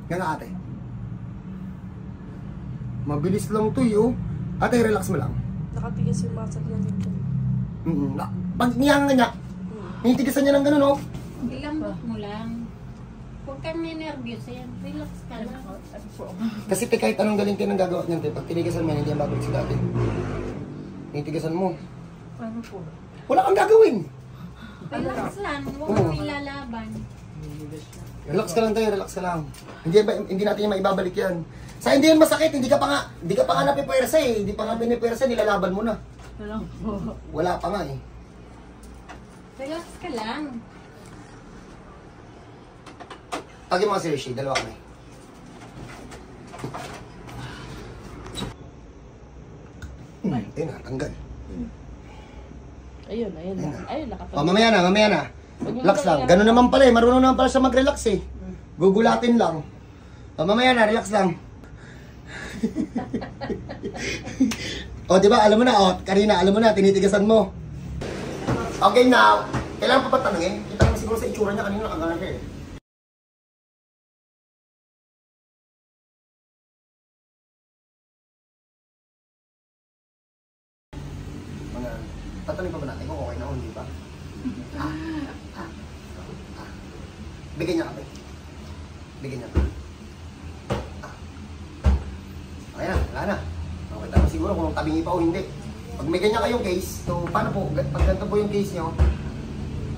Nga ate. Mabilis lang to oh. Ate, relax mo lang. Nakatigas yung muscle niya dito. Pag niyang niya, nitigasan niya ng ganun oh. Ilambot mo lang. Huwag kang ninervyos yan. Relax ka lang. Kasi kahit anong galing kayo ng gagawa niyan, pag tinigasan mo, hindi yan babalik si dati. Nitigasan mo. Ano po? Wala kang gagawin. Relax lang. Huwag kang ilalaban. Relax ka lang tayo, relax ka lang. Hindi natin yung maibabalik yan. Sa hindi yan masakit, hindi ka pa nga napipuwersa eh. Hindi pa nga pinipuwersa, nilalaban mo na. Wala pa nga eh. Relax ka lang. Pag yung mga seriously, dalawa kami. Ayun na, tanggal. Ayun, nakatanggal. O, mamaya na. Relax lang. Ganun naman pala eh. Marunong naman pala siya mag-relax eh. Gugulatin lang. O, mamaya na, relax lang. O, diba, alam mo na, Karina, alam mo na, tinitigasan mo. Okay, now, kailangan pa ba tanungin? Kita naman siguro sa itsura niya kanina nakagana siya eh. Tatanungin pa ba natin kung okay na o hindi ba? Bigyan niya kami. Bigyan niya kami. Okay na, wala na. Okay, tapos siguro kung tabingi pa o hindi. Pag may ganyan kayong case, so paano po? Pag ganito po yung case nyo,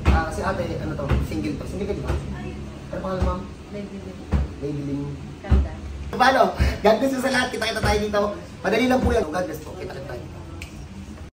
kasi ate, ano to, single to. Single ka di ba? Ano pangalan ma'am? Baby Lynn. Kanda. Paano? God bless po sa lahat. Kita-kita tayo dito. Madali lang po yan. God bless po. Kita